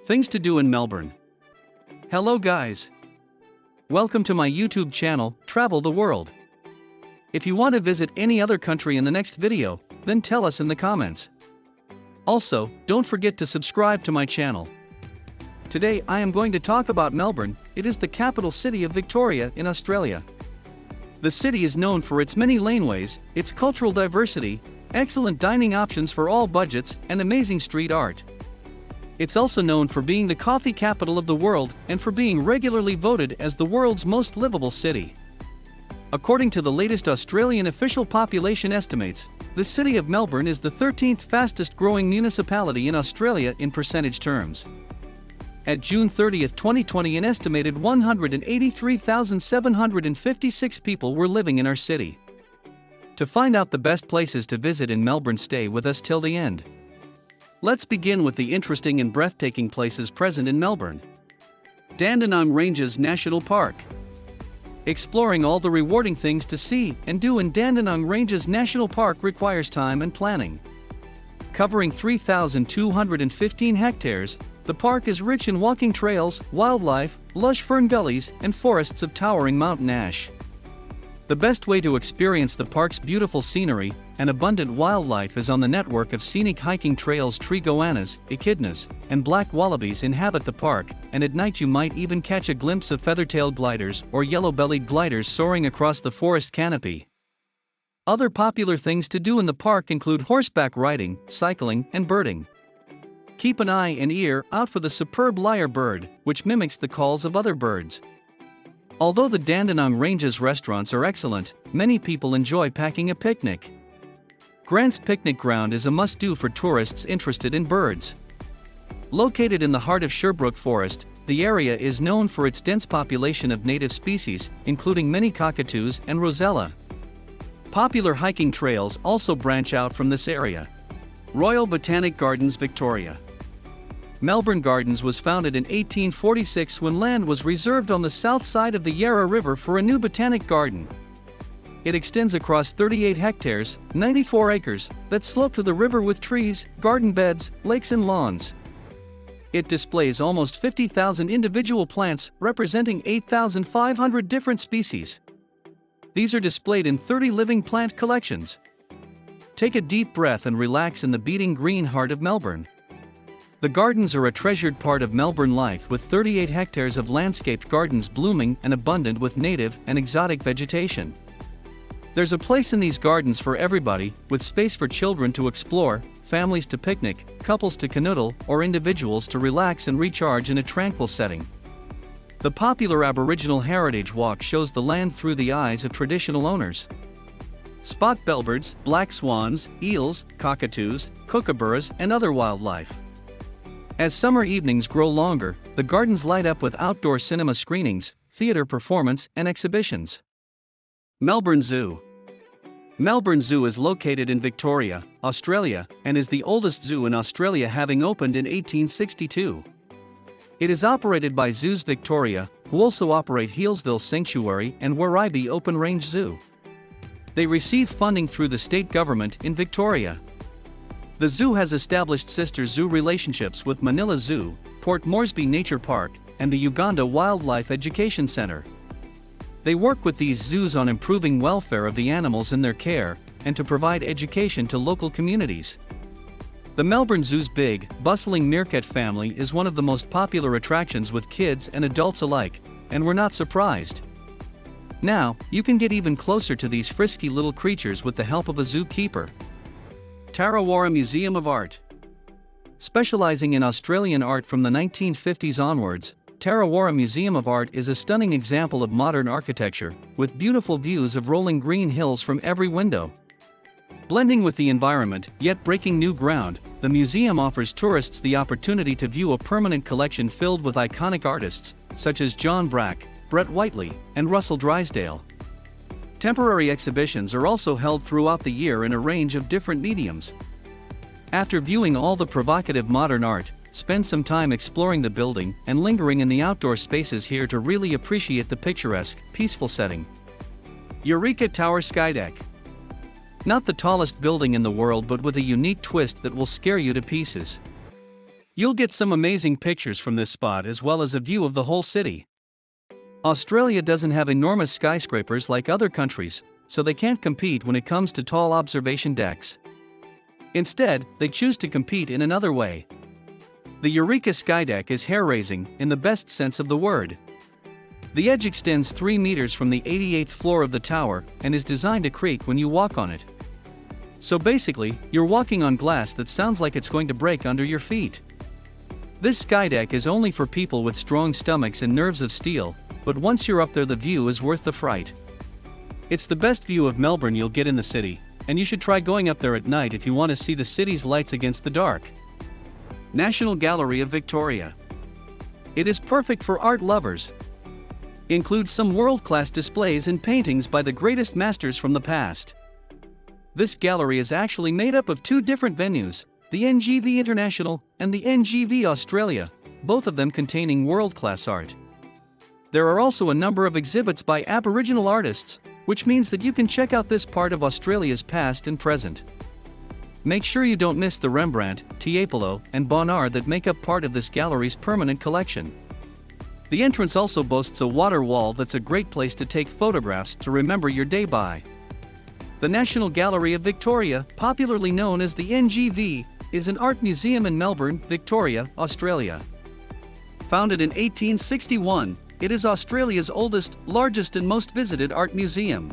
Things to do in Melbourne. Hello guys. Welcome to my YouTube channel, Travel the World. If you want to visit any other country in the next video, then tell us in the comments. Also, don't forget to subscribe to my channel. Today I am going to talk about Melbourne. It is the capital city of Victoria in Australia. The city is known for its many laneways, its cultural diversity, excellent dining options for all budgets, and amazing street art. It's also known for being the coffee capital of the world and for being regularly voted as the world's most livable city. According to the latest Australian official population estimates, the city of Melbourne is the 13th fastest growing municipality in Australia in percentage terms. At June 30, 2020, an estimated 183,756 people were living in our city. To find out the best places to visit in Melbourne, stay with us till the end. Let's begin with the interesting and breathtaking places present in Melbourne. Dandenong Ranges National Park. Exploring all the rewarding things to see and do in Dandenong Ranges National Park requires time and planning. Covering 3,215 hectares, the park is rich in walking trails, wildlife, lush fern gullies, and forests of towering mountain ash. The best way to experience the park's beautiful scenery and abundant wildlife is on the network of scenic hiking trails. Tree goannas, echidnas, and black wallabies inhabit the park, and at night you might even catch a glimpse of feather-tailed gliders or yellow-bellied gliders soaring across the forest canopy. Other popular things to do in the park include horseback riding, cycling, and birding. Keep an eye and ear out for the superb lyre bird, which mimics the calls of other birds. Although the Dandenong Ranges restaurants are excellent, many people enjoy packing a picnic. Grant's Picnic Ground is a must-do for tourists interested in birds. Located in the heart of Sherbrooke Forest, the area is known for its dense population of native species, including many cockatoos and rosella. Popular hiking trails also branch out from this area. Royal Botanic Gardens, Victoria. Melbourne Gardens was founded in 1846 when land was reserved on the south side of the Yarra River for a new botanic garden. It extends across 38 hectares, 94 acres, that slope to the river with trees, garden beds, lakes and lawns. It displays almost 50,000 individual plants, representing 8,500 different species. These are displayed in 30 living plant collections. Take a deep breath and relax in the beating green heart of Melbourne. The gardens are a treasured part of Melbourne life, with 38 hectares of landscaped gardens blooming and abundant with native and exotic vegetation. There's a place in these gardens for everybody, with space for children to explore, families to picnic, couples to canoodle, or individuals to relax and recharge in a tranquil setting. The popular Aboriginal Heritage Walk shows the land through the eyes of traditional owners. Spot bellbirds, black swans, eels, cockatoos, kookaburras, and other wildlife. As summer evenings grow longer, the gardens light up with outdoor cinema screenings, theatre performance, and exhibitions. Melbourne Zoo. Melbourne Zoo is located in Victoria, Australia, and is the oldest zoo in Australia, having opened in 1862. It is operated by Zoos Victoria, who also operate Healesville Sanctuary and Werribee Open Range Zoo. They receive funding through the state government in Victoria. The zoo has established sister zoo relationships with Manila Zoo, Port Moresby Nature Park, and the Uganda Wildlife Education Centre. They work with these zoos on improving welfare of the animals in their care and to provide education to local communities. The Melbourne Zoo's big, bustling meerkat family is one of the most popular attractions with kids and adults alike, and we're not surprised. Now, you can get even closer to these frisky little creatures with the help of a zookeeper. Tarawara Museum of Art. Specializing in Australian art from the 1950s onwards, Tarawara Museum of Art is a stunning example of modern architecture, with beautiful views of rolling green hills from every window. Blending with the environment, yet breaking new ground, the museum offers tourists the opportunity to view a permanent collection filled with iconic artists, such as John Brack, Brett Whiteley, and Russell Drysdale. Temporary exhibitions are also held throughout the year in a range of different mediums. After viewing all the provocative modern art, spend some time exploring the building and lingering in the outdoor spaces here to really appreciate the picturesque, peaceful setting. Eureka Tower Skydeck. Not the tallest building in the world, but with a unique twist that will scare you to pieces. You'll get some amazing pictures from this spot as well as a view of the whole city. Australia doesn't have enormous skyscrapers like other countries, so they can't compete when it comes to tall observation decks. Instead, they choose to compete in another way. The Eureka Skydeck is hair-raising, in the best sense of the word. The edge extends 3 meters from the 88th floor of the tower and is designed to creak when you walk on it. So basically, you're walking on glass that sounds like it's going to break under your feet. This skydeck is only for people with strong stomachs and nerves of steel, but once you're up there the view is worth the fright. It's the best view of Melbourne you'll get in the city, and you should try going up there at night if you want to see the city's lights against the dark. National Gallery of Victoria. It is perfect for art lovers. Includes some world-class displays and paintings by the greatest masters from the past. This gallery is actually made up of 2 different venues, the NGV International and the NGV Australia, both of them containing world-class art. There are also a number of exhibits by Aboriginal artists, which means that you can check out this part of Australia's past and present. Make sure you don't miss the Rembrandt, Tiepolo, and Bonnard that make up part of this gallery's permanent collection. The entrance also boasts a water wall that's a great place to take photographs to remember your day by. The National Gallery of Victoria, popularly known as the NGV, is an art museum in Melbourne, Victoria, Australia. Founded in 1861, it is Australia's oldest, largest and most visited art museum.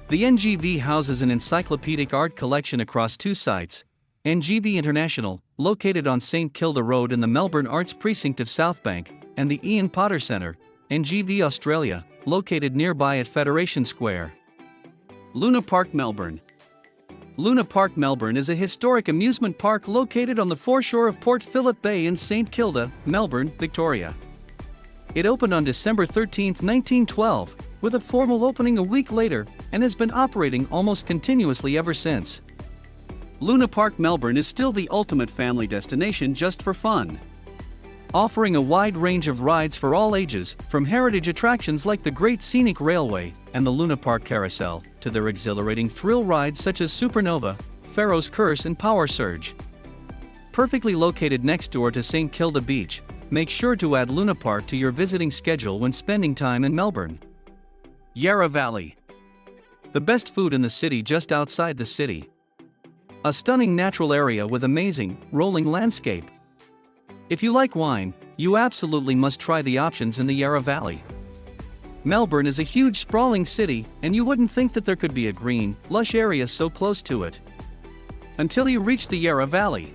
The NGV houses an encyclopedic art collection across 2 sites, NGV International, located on St Kilda Road in the Melbourne Arts Precinct of Southbank, and the Ian Potter Centre, NGV Australia, located nearby at Federation Square. Luna Park Melbourne. Luna Park Melbourne is a historic amusement park located on the foreshore of Port Phillip Bay in St Kilda, Melbourne, Victoria. It opened on December 13, 1912, with a formal opening a week later, and has been operating almost continuously ever since. Luna Park Melbourne is still the ultimate family destination just for fun. Offering a wide range of rides for all ages, from heritage attractions like the Great Scenic Railway and the Luna Park Carousel, to their exhilarating thrill rides such as Supernova, Pharaoh's Curse and Power Surge. Perfectly located next door to St Kilda Beach, make sure to add Luna Park to your visiting schedule when spending time in Melbourne. Yarra Valley. The best food in the city just outside the city. A stunning natural area with amazing, rolling landscape. If you like wine, you absolutely must try the options in the Yarra Valley. Melbourne is a huge sprawling city, and you wouldn't think that there could be a green, lush area so close to it. Until you reach the Yarra Valley.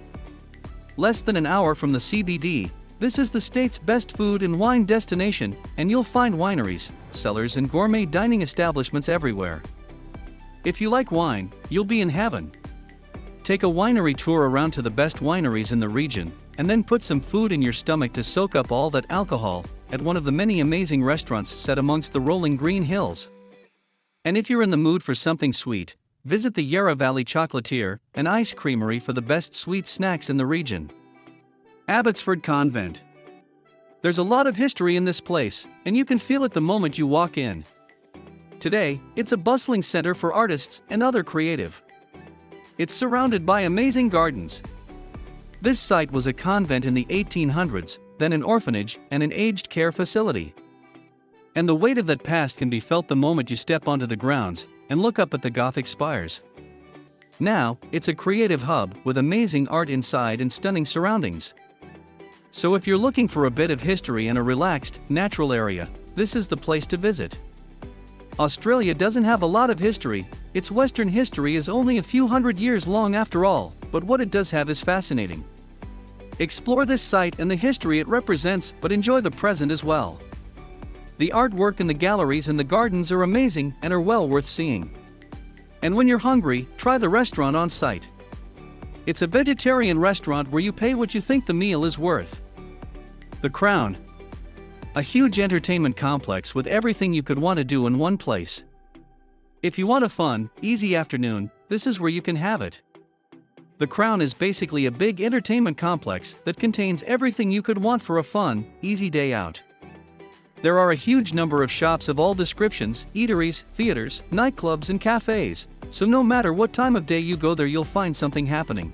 Less than an hour from the CBD, this is the state's best food and wine destination, and you'll find wineries, cellars and gourmet dining establishments everywhere. If you like wine, you'll be in heaven. Take a winery tour around to the best wineries in the region, and then put some food in your stomach to soak up all that alcohol, at one of the many amazing restaurants set amongst the rolling green hills. And if you're in the mood for something sweet, visit the Yarra Valley Chocolatier, an ice creamery for the best sweet snacks in the region. Abbotsford Convent. There's a lot of history in this place, and you can feel it the moment you walk in. Today, it's a bustling center for artists and other creative. It's surrounded by amazing gardens. This site was a convent in the 1800s, then an orphanage and an aged care facility. And the weight of that past can be felt the moment you step onto the grounds and look up at the Gothic spires. Now, it's a creative hub with amazing art inside and stunning surroundings. So if you're looking for a bit of history and a relaxed, natural area, this is the place to visit. Australia doesn't have a lot of history, its Western history is only a few hundred years long after all, but what it does have is fascinating. Explore this site and the history it represents, but enjoy the present as well. The artwork in the galleries and the gardens are amazing and are well worth seeing. And when you're hungry, try the restaurant on site. It's a vegetarian restaurant where you pay what you think the meal is worth. The Crown. A huge entertainment complex with everything you could want to do in one place. If you want a fun, easy afternoon, this is where you can have it. The Crown is basically a big entertainment complex that contains everything you could want for a fun, easy day out. There are a huge number of shops of all descriptions, eateries, theaters, nightclubs and cafes, so no matter what time of day you go there you'll find something happening.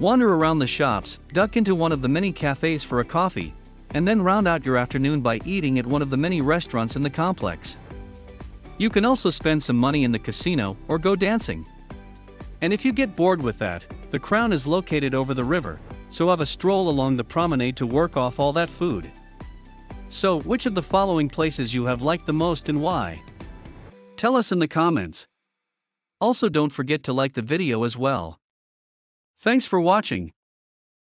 Wander around the shops, duck into one of the many cafes for a coffee, and then round out your afternoon by eating at one of the many restaurants in the complex. You can also spend some money in the casino or go dancing. And if you get bored with that, the Crown is located over the river, so have a stroll along the promenade to work off all that food. So, which of the following places you have liked the most and why? Tell us in the comments. Also, don't forget to like the video as well. Thanks for watching.